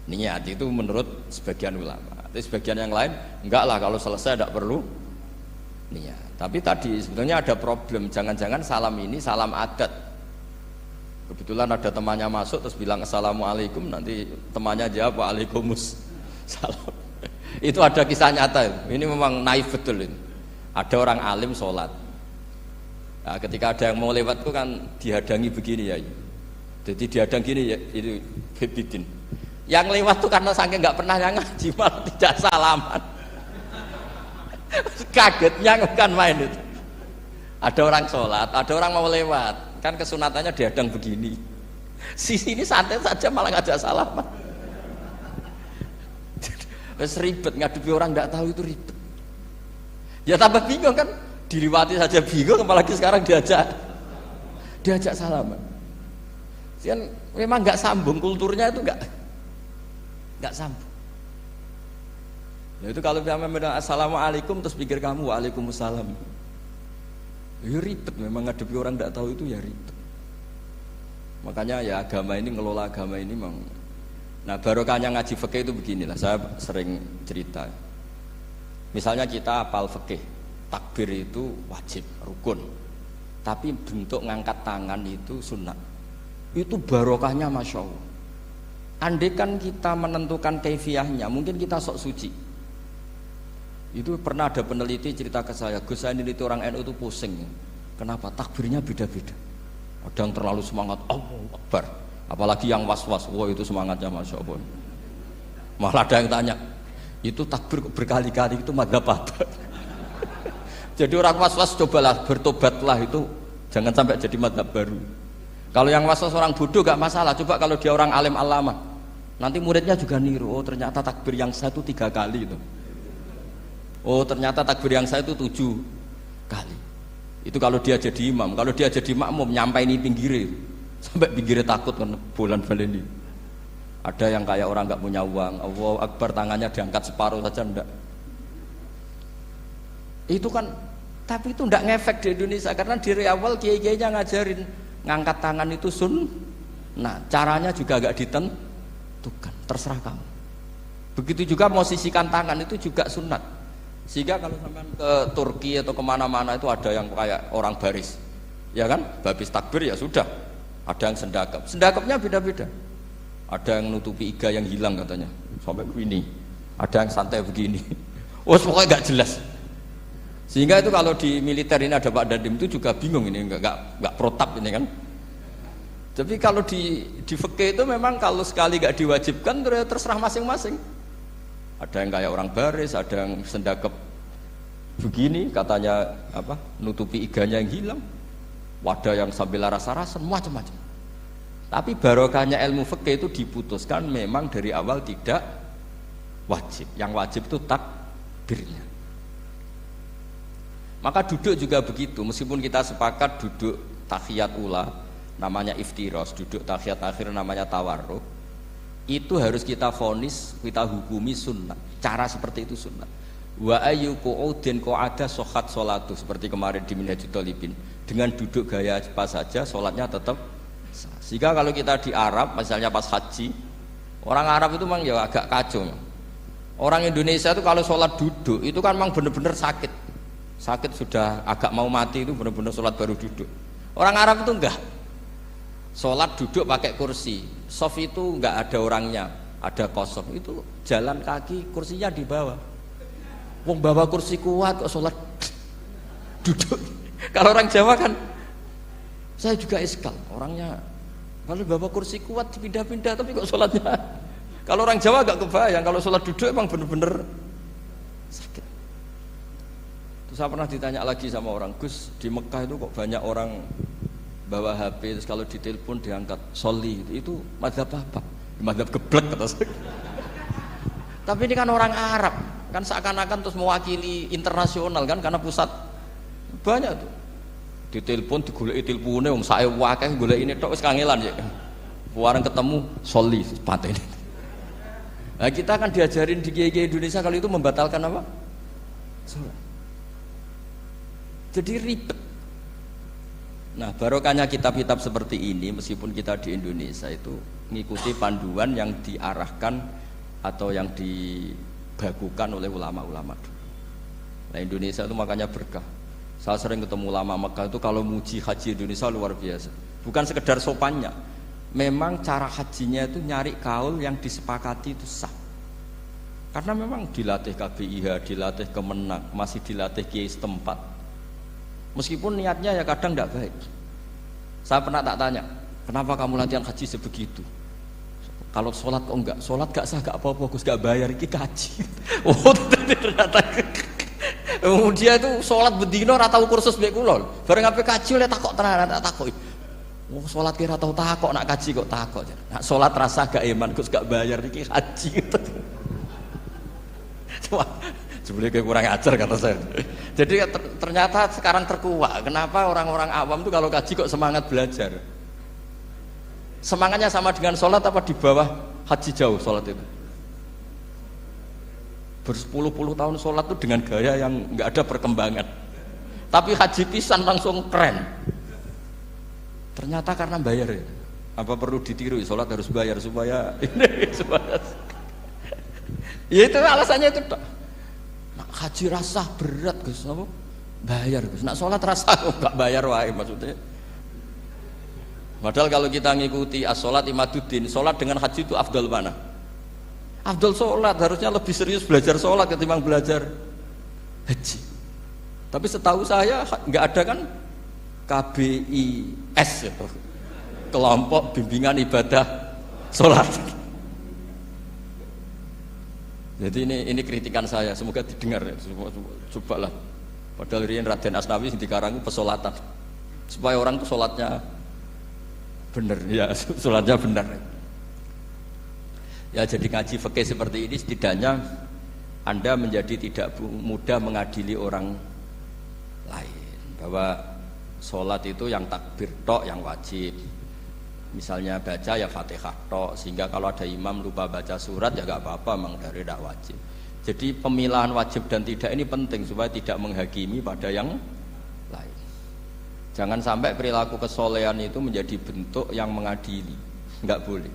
niat. Itu menurut sebagian ulama. Tapi sebagian yang lain enggak lah, kalau selesai tidak perlu niat. Tapi tadi sebetulnya ada problem. Jangan-jangan salam ini salam adat. Kebetulan ada temannya masuk terus bilang assalamualaikum, nanti temannya jawab waalaikumsalam. Itu ada kisah nyata. Ini memang naif betul ini. Ada orang alim sholat. Nah, ketika ada yang mau lewat itu kan dihadangi begini ya. Jadi dihadang gini ya, itu bebidin. Yang lewat tuh karena saking nggak pernah yang ngaji malah tidak salaman. Kagetnya kan main itu. Ada orang sholat, ada orang mau lewat. Kan kesunatannya dihadang begini. Sisi ini santai saja malah ngajak salaman. Wes ribet, ngadepi orang tidak tahu itu ribet. Ya tambah bingung kan, diliwati saja bingung, apalagi sekarang diajak salaman. Kan memang nggak sambung, kulturnya itu nggak sambung. Ya itu kalau bilang assalamualaikum terus pikir kamu waalaikumsalam. Ya ribet, memang ngadepi orang tidak tahu itu ya ribet. Makanya ya agama ini, ngelola agama ini memang. Nah barokahnya ngaji fikih itu beginilah, saya sering cerita. Misalnya kita hafal fikih, takbir itu wajib, rukun. Tapi bentuk ngangkat tangan itu sunnah. Itu barokahnya Masya Allah. Andai kan kita menentukan kaifiyahnya, mungkin kita sok suci. Itu pernah ada peneliti cerita ke saya, Gus saya ini orang NU itu pusing. Kenapa? Takbirnya beda-beda. Ada yang terlalu semangat, Allahu Akbar. Apalagi yang was-was, wah itu semangatnya Masya Allah. Malah ada yang tanya, itu takbir berkali-kali itu madzhab apa? Jadi orang was-was cobalah bertobatlah, itu jangan sampai jadi madzhab baru. Kalau yang was-was orang bodoh gak masalah. Coba kalau dia orang alim alama, nanti muridnya juga niru. Oh ternyata takbir yang saya itu 3 kali itu. Oh ternyata takbir yang saya itu 7 kali. Itu kalau dia jadi imam. Kalau dia jadi makmum nyampai ini pinggirnya, sampai pinggirnya takut kan bulan baleni. Ada yang kayak orang nggak punya uang, Allahu Akbar tangannya diangkat separuh saja enggak. Itu kan, tapi itu enggak ngefek di Indonesia karena dari awal kiai-kiainya ngajarin ngangkat tangan itu nah caranya juga agak ditentukan, terserah kamu. Begitu juga posisikan tangan itu juga sunat. Sehingga kalau sampai ke Turki atau kemana-mana itu ada yang kayak orang baris, ya kan? Habis takbir ya sudah. Ada yang sendakap, sendakapnya beda-beda. Ada yang nutupi iga yang hilang katanya, sampai begini. Ada yang santai begini. Oh pokoknya nggak jelas. Sehingga itu kalau di militer ini ada Pak Dandim itu juga bingung ini, nggak protap ini kan. Tapi kalau di fikih itu memang kalau sekali nggak diwajibkan terserah masing-masing. Ada yang kayak orang baris, ada yang sendakep begini, katanya apa? Nutupi iganya yang hilang. Wadah yang sambil rasa-rasa, macam-macam. Tapi barokahnya ilmu fikih itu diputuskan memang dari awal tidak wajib. Yang wajib itu takbirnya. Maka duduk juga begitu, meskipun kita sepakat duduk tahiyat ula namanya iftiros, duduk tahiyat akhir namanya tawarruk, itu harus kita vonis, kita hukumi sunnah. Cara seperti itu sunnah. Wa ayyu qu'udin qa'ada sohat sholatu, seperti kemarin di Minhajul Thalibin, dengan duduk gaya apa saja sholatnya tetap sah. Sehingga kalau kita di Arab misalnya pas haji, orang Arab itu memang ya agak kacau. Orang Indonesia itu kalau sholat duduk itu kan memang benar-benar sakit sudah agak mau mati itu benar-benar sholat baru duduk. Orang Arab itu enggak, sholat duduk pakai kursi, soft itu enggak ada orangnya, ada kosong, itu jalan kaki kursinya di bawah. Wong bawa kursi kuat kok sholat duduk. Kalau orang Jawa kan, saya juga iskal, orangnya kalau bawa kursi kuat dipindah-pindah tapi kok sholatnya. Kalau orang Jawa agak kebayang, kalau sholat duduk emang bener-bener sakit. Terus saya pernah ditanya lagi sama orang, Gus di Mekah itu kok banyak orang bawa HP, terus kalau ditelepon diangkat soli, itu mazhab apa? Mazhab geblek kata saya. Tapi ini kan orang Arab, kan seakan-akan terus mewakili internasional kan, karena pusat banyak tuh. Ditelepon digoleki telepone wong sae wakeh golek ini tok wis kangelan ya. Warang ketemu soli patene. Nah, kita akan diajarin di kiai Indonesia kalau itu membatalkan apa? Sholat. Jadi ribet. Nah, barokahnya kitab-kitab seperti ini, meskipun kita di Indonesia itu mengikuti panduan yang diarahkan atau yang dibagukan oleh ulama-ulama dulu. Nah, Indonesia itu makanya berkah. Saya sering ketemu ulama Mekah itu kalau muji haji Indonesia luar biasa. Bukan sekedar sopannya. Memang cara hajinya itu nyari kaul yang disepakati itu sah. Karena memang dilatih KBIH, dilatih Kemenang, masih dilatih kiai setempat. Meskipun niatnya ya kadang tidak baik. Saya pernah tak tanya, kenapa kamu latihan haji sebegitu? Kalau sholat kok enggak? Sholat gak sah, gak apa-apa, Gus gak bayar, ini kaji. Oh ternyata dia itu sholat bedino ratau kursus baik kulol. Bareng apa kaji oleh takok tenan, tak takok. Oh sholat kira tahu takok, nak kaji kok takok. Nak sholat rasa gak iman, Gus gak bayar, ini haji. Wah, sebenarnya kayak kurang ajar kata saya. Jadi ternyata sekarang terkuak. Kenapa orang-orang awam tuh kalau kaji kok semangat belajar? Semangatnya sama dengan sholat apa di bawah haji jauh sholat itu? Berpuluh-puluh tahun sholat tuh dengan gaya yang nggak ada perkembangan. Tapi haji pisan langsung keren. Ternyata karena bayar ya. Apa perlu ditiru? Sholat harus bayar supaya ini supaya. Ya itu alasannya itu. Nak haji rasa berat Gus, apa? Bayar Gus. Nak sholat rasa nggak bayar wae maksudnya. Padahal kalau kita ngikuti as-sholat imaduddin, sholat dengan haji itu afdal mana? Afdal sholat, harusnya lebih serius belajar sholat ketimbang belajar haji. Tapi setahu saya nggak ada kan KBIS itu, kelompok bimbingan ibadah sholat. Jadi ini kritikan saya, semoga didengar ya. Cobalah. Padahal riyen Raden Asnawi di Karang pesolatan, supaya orang tuh sholatnya benar ya, sholatnya benar. Ya jadi ngaji fikih seperti ini setidaknya Anda menjadi tidak mudah mengadili orang lain, bahwa sholat itu yang takbir tok yang wajib. Misalnya baca ya Fatihah tok, sehingga kalau ada imam lupa baca surat ya gak apa-apa, memang dari tidak wajib. Jadi pemilahan wajib dan tidak ini penting supaya tidak menghakimi pada yang lain. Jangan sampai perilaku kesolehan itu menjadi bentuk yang mengadili, nggak boleh.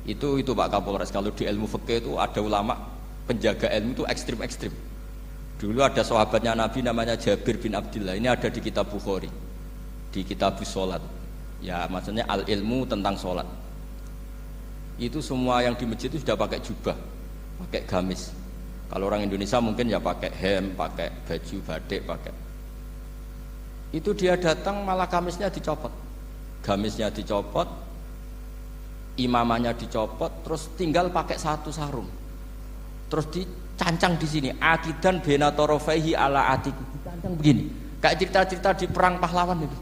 Itu Pak Kapolres. Kalau di ilmu fikih itu ada ulama penjaga ilmu itu ekstrim-ekstrim. Dulu ada sahabatnya Nabi namanya Jabir bin Abdillah. Ini ada di kitab Bukhari, di kitab sholat. Ya maksudnya al ilmu tentang sholat. Itu semua yang di masjid itu sudah pakai jubah, pakai gamis. Kalau orang Indonesia mungkin ya pakai hem, pakai baju batik, pakai. Itu dia datang malah gamisnya dicopot, gamisnya dicopot, imamannya dicopot, terus tinggal pakai satu sarung, terus dicancang di sini akidan benatorofaihi ala atik, dicancang begini, kayak cerita-cerita di perang pahlawan itu,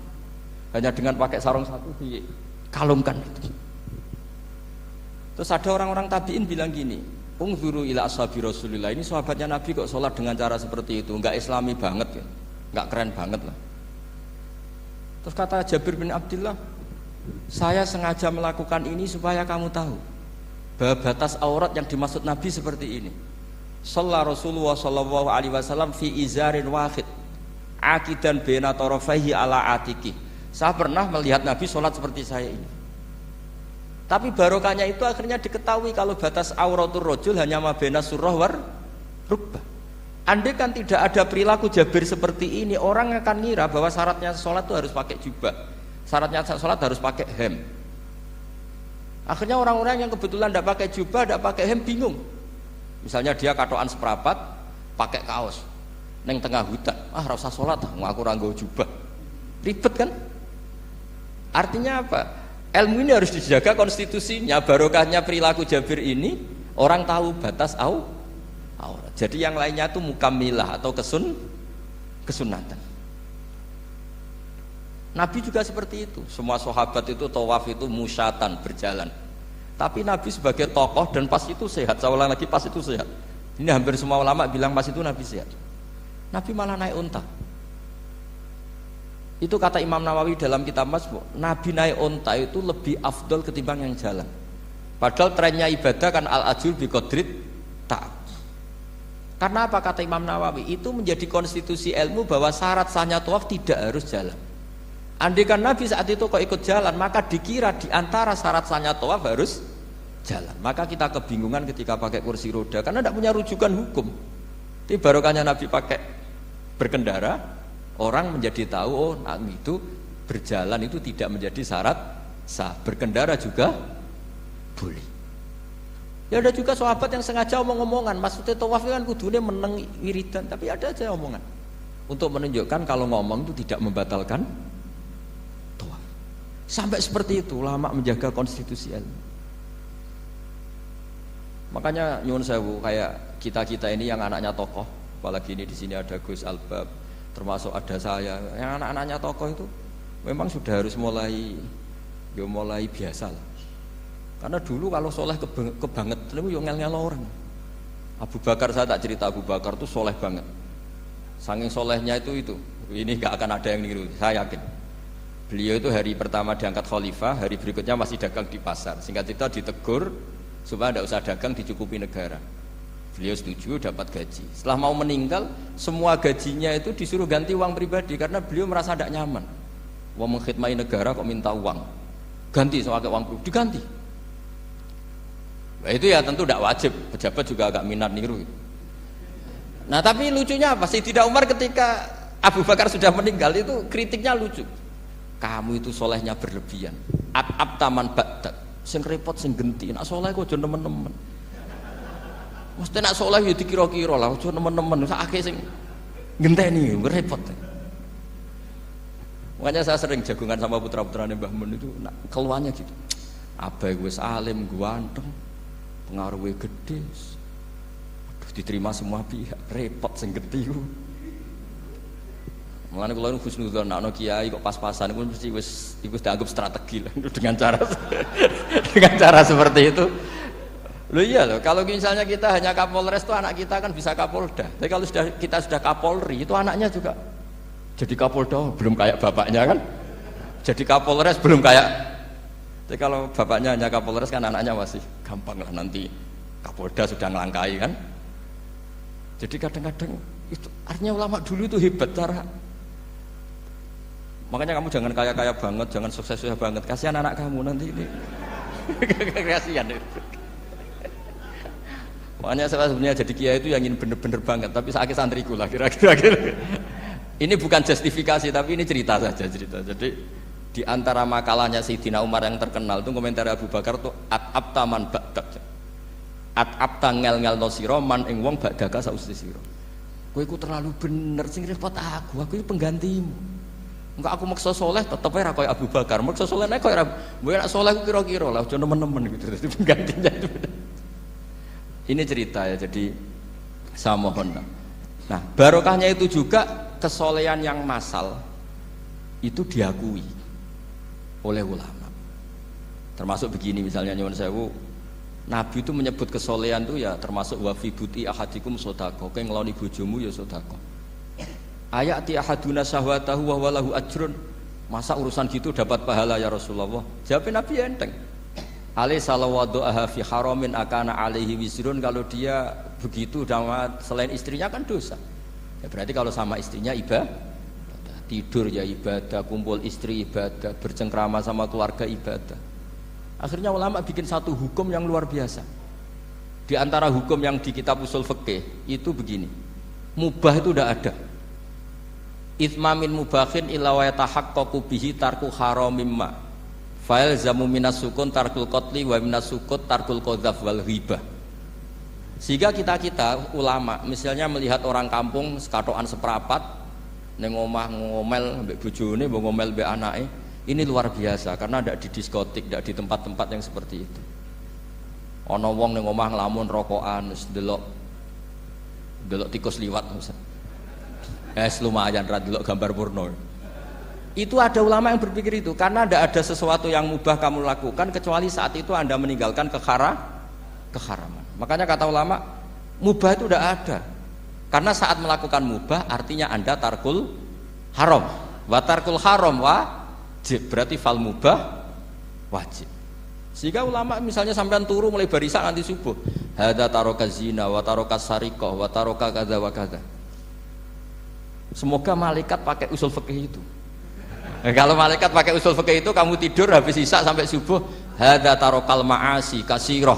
hanya dengan pakai sarung satu dikalungkan gitu. Terus ada orang-orang tabiin bilang gini, ungzuru ila ashabi Rasulillah, ini sahabatnya Nabi kok sholat dengan cara seperti itu, nggak islami banget ya, nggak keren banget lah. Terus kata Jabir bin Abdillah, saya sengaja melakukan ini supaya kamu tahu bahwa batas aurat yang dimaksud Nabi seperti ini. Shalla Rasulullah sallallahu alaihi wasallam fi izarin wahid akidan baina tarafaihi ala atiki. Saya pernah melihat Nabi sholat seperti saya ini. Tapi barokahnya itu akhirnya diketahui kalau batas auratul rajul hanya mabena surah war rukbah. Andai kan tidak ada perilaku Jabir seperti ini, orang akan ngira bahwa syaratnya sholat itu harus pakai jubah, syaratnya sholat harus pakai hem. Akhirnya orang-orang yang kebetulan tidak pakai jubah, tidak pakai hem bingung. Misalnya dia katoan seperapat, pakai kaos, neng tengah hutan, rasa sholat, aku ranggo jubah, ribet kan? Artinya apa? Ilmu ini harus dijaga konstitusinya, barokahnya perilaku Jabir ini, orang tahu batas aurat. Jadi yang lainnya itu mukamilah atau kesunatan. Nabi juga seperti itu. Semua sahabat itu tawaf itu musyatan, berjalan. Tapi Nabi sebagai tokoh dan pas itu sehat. Saya ulang lagi, pas itu sehat. Ini hampir semua ulama bilang pas itu Nabi sehat. Nabi malah naik unta. Itu kata Imam Nawawi dalam kitab Masmu, Nabi naik unta itu lebih afdol ketimbang yang jalan. Padahal trennya ibadah kan al-ajur bi qadrit ta'ab. Karena apa kata Imam Nawawi? Itu menjadi konstitusi ilmu bahwa syarat sahnya tawaf tidak harus jalan. Andai kan Nabi saat itu kok ikut jalan, maka dikira di antara syarat sahnya tawaf harus jalan. Maka kita kebingungan ketika pakai kursi roda karena tidak punya rujukan hukum. Tapi barokahnya Nabi pakai berkendara, orang menjadi tahu oh nah itu berjalan itu tidak menjadi syarat sah, berkendara juga boleh. Ya ada juga sahabat yang sengaja omong-omongan, maksudnya tawaf kan kudune meneng wiridan, tapi ada aja omongan untuk menunjukkan kalau ngomong itu tidak membatalkan tawaf. Sampai seperti itu ulama menjaga konstitusi ilmu. Makanya nyuwun sewu kayak kita ini yang anaknya tokoh, apalagi ini di sini ada Gus Albab, termasuk ada saya, yang anak-anaknya tokoh itu memang sudah harus mulai biasa lah. Karena dulu kalau soleh kebanget, itu yang ngel-ngel orang. Abu Bakar, saya tak cerita Abu Bakar itu soleh banget. Saking solehnya itu, ini nggak akan ada yang niru, saya yakin. Beliau itu hari pertama diangkat khalifah, hari berikutnya masih dagang di pasar. Singkat cerita ditegur supaya tidak usah dagang, dicukupi negara. Beliau setuju, dapat gaji. Setelah mau meninggal, semua gajinya itu disuruh ganti uang pribadi karena beliau merasa tidak nyaman. Wah mengkhidmati negara kok minta uang, ganti soal uang pribadi, diganti. Nah, itu ya tentu tidak wajib, pejabat juga agak minat niru. Nah tapi lucunya apa? Sayyidina Umar ketika Abu Bakar sudah meninggal itu kritiknya lucu. Kamu itu solehnya berlebihan. At-ab taman ba'dak. Sing repot sing genti. Nak soleh kok aja nemen-nemen. Mesti nak soleh ya dikira-kira lah, aja nemen-nemen. Sakake sing ngenteni repot. Makanya saya sering jagungan sama putra-putrane Mbah Mun itu nak keluarnya gitu. Abai wis alim, ganteng. Pengaruhnya gede, aduh diterima semua pihak, repot sing gede ku. Mulane kula niku husnudzon ana kiai kok pas-pasan iku mesti wis dianggap strategi lah dengan cara seperti itu. Loh iya loh, kalau misalnya kita hanya Kapolres itu anak kita kan bisa Kapolda. Tapi kalau kita sudah Kapolri itu anaknya juga jadi Kapolda, belum kayak bapaknya kan. Jadi Kapolres belum kayak. Jadi kalau bapaknya hanya Kapolres kan anaknya masih gampang lah, nanti Kapolda sudah ngelangkai kan. Jadi kadang-kadang itu artinya ulama dulu itu hebat cara. Makanya kamu jangan kaya-kaya banget, jangan sukses-sukses banget, kasihan anak kamu nanti ini. Kasihan itu. Makanya saya sebenarnya jadi kiai itu yang ingin bener-bener banget, tapi sakit santriku lah kira-kira. Ini bukan justifikasi, tapi ini cerita saja cerita. Jadi di antara makalahnya Sayyidina Umar yang terkenal itu komentar Abu Bakar itu at-ab taman ba'dak. At-ab ngel-ngel no sira man ing wong ba'daka sausi sira. Kowe iku terlalu bener sing repot aku iki penggantimu. Enggak aku maksa soleh tetep ora koyo Abu Bakar. Maksa soleh nek koyo kowe nek soleh ku kira-kira lah aja nemen-nemen gitu. Dadi penggantinya itu. Ini cerita ya, jadi saya mohon. Nah, barokahnya itu juga kesolehan yang massal itu diakui oleh ulama. Termasuk begini misalnya nyuwun sewu, Nabi itu menyebut kesolehan itu ya termasuk wa fi buti ahadikum sedekah. Kowe ngeloni bojomu ya sedekah. Ayati ahaduna syahwatahu wa walahu ajrun. Masa urusan gitu dapat pahala ya Rasulullah? Jawab Nabi enteng. Ali salawatu aha fi haramin akana alaihi wisrun, kalau dia begitu selain istrinya kan dosa. Ya berarti kalau sama istrinya ibadah. Tidur ya ibadah, kumpul istri ibadah, bercengkrama sama keluarga ibadah. Akhirnya ulama bikin satu hukum yang luar biasa. Di antara hukum yang di kitab usul fikih itu begini, mubah itu tidak ada. Itsmamin mubahin illa wa yatahaqqaqu bihi tarku haramim ma. Fa'il zamu minas sukun tarkul qatli wa minas sukut tarkul qadzaf wal ghibah. Sehingga kita ulama misalnya melihat orang kampung sekatokan seperapat ning omah ngomel mbek bojone, mbok ngomel mbek anake, ini luar biasa karena ndak di diskotik, ndak di tempat-tempat yang seperti itu. Ana wong ning omah nglamun rokokan, wis delok tikus liwat Ustaz. Lumayan ra delok gambar porno. Itu ada ulama yang berpikir itu karena ndak ada sesuatu yang mubah kamu lakukan kecuali saat itu Anda meninggalkan keharaman. Makanya kata ulama, mubah itu ndak ada. Karena saat melakukan mubah artinya Anda tarkul haram. Wa tarkul haram wajib, berarti fal mubah wajib. Sehingga ulama misalnya sampean turu mulai barisan nanti subuh, hadza taraka zina wa taraka sariqah wa taraka kadza wa kadza. Semoga malaikat pakai usul fikih itu. Kalau malaikat pakai usul fikih itu kamu tidur habis isya sampai subuh, hadza tarakal ma'asi kasirah.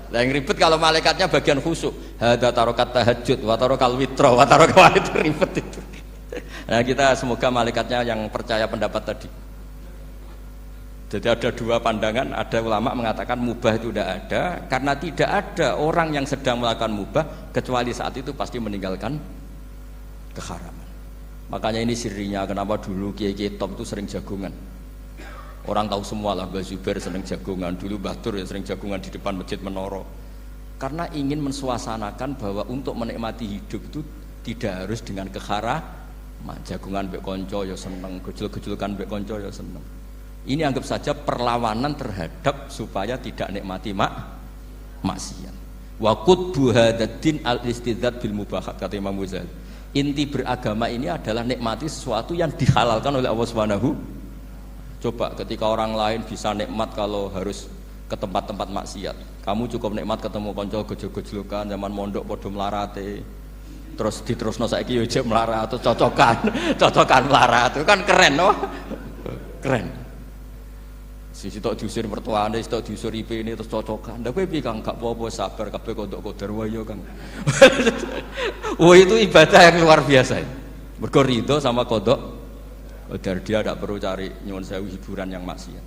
Lah yang ribet kalau malaikatnya bagian khusuk, hadza tarakat tahajud wa tarakal witra wa tarakal itu ribet itu. Nah, kita semoga malaikatnya yang percaya pendapat tadi. Jadi ada dua pandangan, ada ulama mengatakan mubah itu tidak ada karena tidak ada orang yang sedang melakukan mubah kecuali saat itu pasti meninggalkan keharaman. Makanya ini sirinya kenapa dulu kiai-kiai top itu sering jagungan. Orang tahu semua lah, Mbah Zubair sering jagungan, dulu Mbah Tur ya sering jagungan di depan masjid Menoro. Karena ingin mensuasanakan bahwa untuk menikmati hidup itu tidak harus dengan keharaman. Jagungan mbek konco ya seneng, gejul-gejulkan mbek konco ya seneng. Ini anggap saja perlawanan terhadap supaya tidak nikmati maksiat. Wa qutbu hadaddin al-istidzad bil mubahat kata Imam Ghazali. Inti beragama ini adalah nikmati sesuatu yang dihalalkan oleh Allah Subhanahu. Coba ketika orang lain bisa nikmat kalau harus ke tempat-tempat maksiat, kamu cukup nikmat ketemu konco gejol-gejolokan zaman mondok podo melarate, terus diterusno saiki yo jek melarat atau cocokan melarat itu kan keren loh, keren. Sisi tok diusir mertuane, sisi tok diusir ipene terus cocokan. Ndak kowe piye Kang, gak apa-apa sabar kabeh kodok-kodar wae yo Kang. Wah itu ibadah yang luar biasa. Mergo ridho sama kodok. Agar dia tidak perlu cari nyuwun sewu hiburan yang maksiat.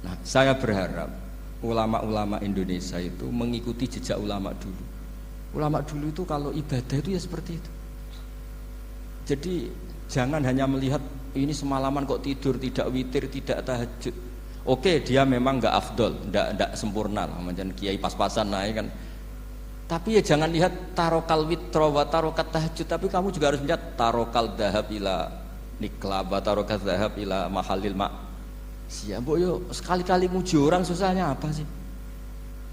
Nah, saya berharap ulama-ulama Indonesia itu mengikuti jejak ulama dulu. Ulama dulu itu kalau ibadah itu ya seperti itu. Jadi jangan hanya melihat ini semalaman kok tidur, tidak witir, tidak tahajud. Oke, dia memang nggak afdol, nggak sempurna lah, macam kiai pas-pasan naik kan. Tapi ya jangan lihat tarokal witro wa tarokat tahajud, tapi kamu juga harus lihat tarokal dahab ila nikla batarokat zahab ila mahalil mak. Siap yo sekali-kali muji orang susahnya apa sih?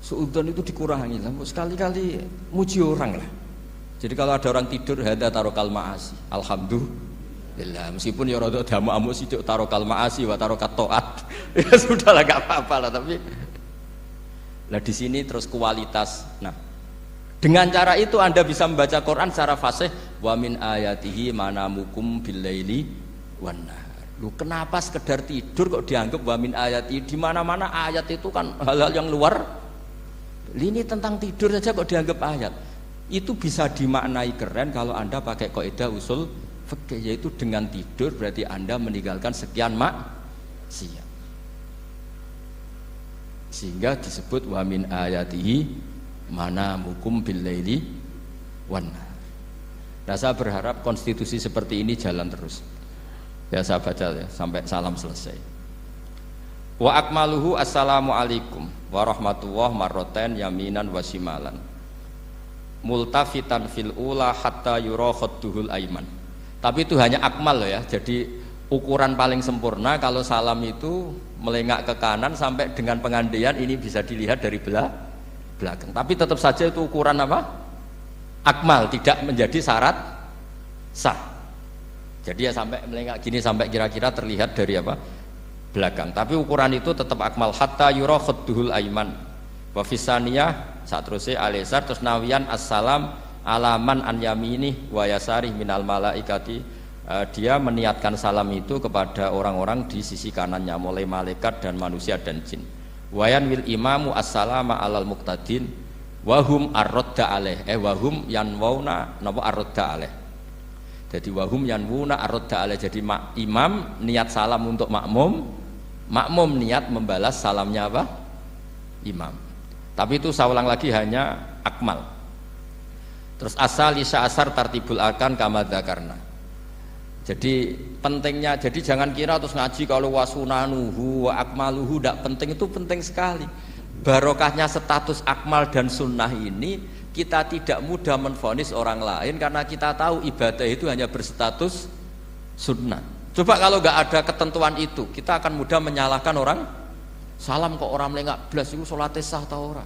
Suudzon itu dikurangi lah, sekali-kali muji orang lah. Jadi kalau ada orang tidur hadza tarokal maasi, alhamdulillah. Meskipun ya rada damu-amu sithik tarokal maasi wa tarokat taat. Ya sudahlah enggak apa-apa lah tapi. Lah di sini terus kualitas. Nah, dengan cara itu Anda bisa membaca Quran secara fasih. Wa min ayatihi manamukum billaili wan nahar. Lu kenapa sekedar tidur kok dianggap wa min ayatihi? Di mana-mana ayat itu kan hal-hal yang luar. Ini tentang tidur saja kok dianggap ayat. Itu bisa dimaknai keren kalau Anda pakai kaidah usul fikih, yaitu dengan tidur berarti Anda meninggalkan sekian maksiat. Sehingga disebut wa min ayatihi manamukum billaili wan nahar. Nah, saya berharap konstitusi seperti ini jalan terus. Ya saya baca ya sampai salam selesai. Wa akmaluhu assalamualaikum warahmatullahi marroten yaminan wasimalan. Multafitan fil ula hatta yura khadduhul aiman. Tapi itu hanya akmal ya. Jadi ukuran paling sempurna kalau salam itu melengak ke kanan sampai dengan pengandaian ini bisa dilihat dari belakang. Tapi tetap saja itu ukuran apa? Akmal, tidak menjadi syarat sah. Jadi ya sampai melengak gini sampai kira-kira terlihat dari apa? Belakang. Tapi ukuran itu tetap akmal hatta yura khadduhul aiman. Wa fisaniyah saat terusé alisar terus nawian assalam alaman an yamini wa yasari minal malaikati dia meniatkan salam itu kepada orang-orang di sisi kanannya, mulai malaikat dan manusia dan jin. Wayan wil imamu assalama alal muqtadin wahum arrodda aleh wahum yanwauna napa arrodda aleh. Jadi wahum yanwuna arrodda aleh. Jadi imam niat salam untuk makmum, makmum niat membalas salamnya apa? Imam. Tapi itu saya ulang lagi hanya akmal. Terus asal isya asar tartibul arkan kama dzakarna. Jadi pentingnya, jadi jangan kira terus ngaji kalau wasunanuhu wa akmaluhu tidak penting, itu penting sekali. Barokahnya status akmal dan sunnah ini kita tidak mudah menvonis orang lain karena kita tahu ibadah itu hanya berstatus sunnah. Coba kalau nggak ada ketentuan itu, kita akan mudah menyalahkan orang. Salam kok orang melengak blas itu sholatnya sah atau ora?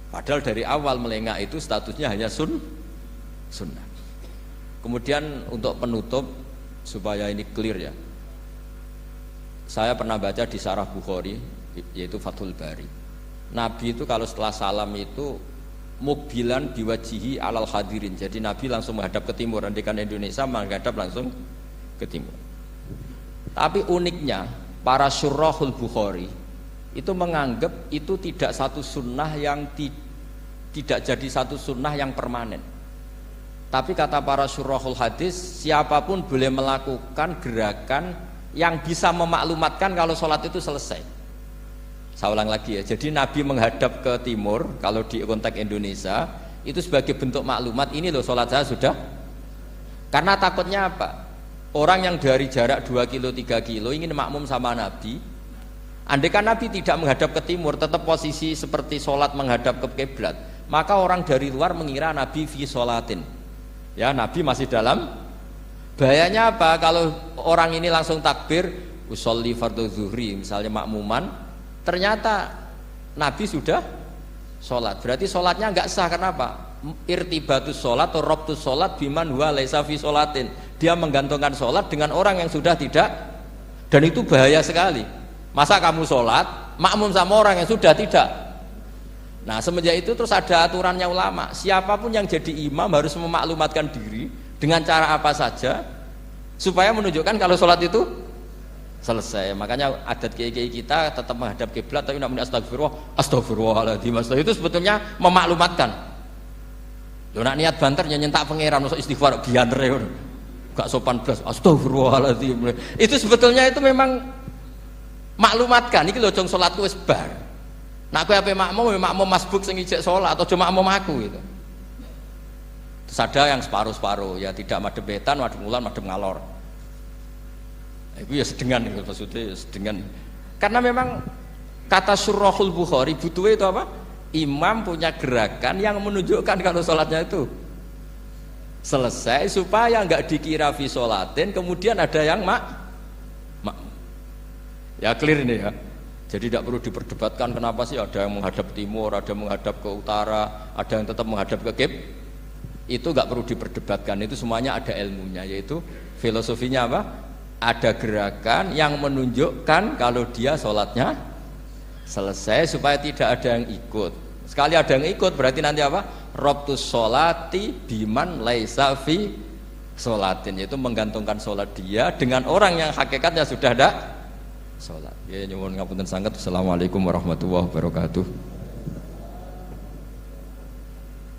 Padahal dari awal melengak itu statusnya hanya sunnah. Kemudian untuk penutup supaya ini clear ya, saya pernah baca di Syarah Bukhari yaitu Fathul Bari, Nabi itu kalau setelah salam itu mukbilan biwajihi alal hadirin. Jadi Nabi langsung menghadap ke timur, andikan Indonesia menghadap langsung ke timur. Tapi uniknya para syurahul Bukhari itu menganggap itu tidak satu sunnah yang tidak jadi satu sunnah yang permanen. Tapi kata para syurahul hadis, siapapun boleh melakukan gerakan yang bisa memaklumatkan kalau sholat itu selesai. Saya ulang lagi ya, jadi Nabi menghadap ke timur kalau di konteks Indonesia itu sebagai bentuk maklumat, ini loh sholat saya sudah. Karena takutnya apa? Orang yang dari jarak 2 kilo 3 kilo ingin makmum sama Nabi, andai kan Nabi tidak menghadap ke timur, tetap posisi seperti sholat menghadap ke kiblat, maka orang dari luar mengira Nabi fi sholatin, ya Nabi masih dalam. Bahayanya apa? Kalau orang ini langsung takbir usolli fardhu zuhri misalnya makmuman, ternyata Nabi sudah sholat, berarti sholatnya enggak sah. Kenapa? Irtibatus sholat atau robtus sholat biman huwa laisa fi sholatin, dia menggantungkan sholat dengan orang yang sudah tidak, dan itu bahaya sekali. Masa kamu sholat makmum sama orang yang sudah tidak. Nah semenjak itu terus ada aturannya ulama, siapapun yang jadi imam harus memaklumatkan diri dengan cara apa saja supaya menunjukkan kalau sholat itu selesai. Makanya adat kiai-kiai kita tetap menghadap kiblat tapi namanya astagfirullahaladzim, itu sebetulnya memaklumatkan. Lo nak niat banter nyentak pangeran masuk istighfar biantre gak sopan blas astagfirullahaladzim, itu sebetulnya itu memang maklumatkan iki lho jong salatku wis bar. Nak kowe ape makmum masbuk sing ijek salat atau cuma makmum aku gitu. Terus ada yang separuh-separuh ya, tidak madhep wetan, madhep ngulon, madhep ngalor. Itu ya sedengan gitu, maksudnya sedengan. Karena memang kata Syurahul Bukhari butuh itu apa? Imam punya gerakan yang menunjukkan kalau sholatnya itu selesai supaya nggak dikira fi sholatin kemudian ada yang ya clear ini ya. Jadi tidak perlu diperdebatkan kenapa sih ada yang menghadap timur, ada yang menghadap ke utara, ada yang tetap menghadap ke kib. Itu nggak perlu diperdebatkan, itu semuanya ada ilmunya, yaitu filosofinya apa? Ada gerakan yang menunjukkan kalau dia sholatnya selesai supaya tidak ada yang ikut. Sekali ada yang ikut berarti nanti apa? Robtus sholati biman laisa fi sholatin, yaitu menggantungkan sholat dia dengan orang yang hakikatnya sudah ada sholat. Ya nyuwun ngapunten sanget. Assalamualaikum warahmatullahi wabarakatuh.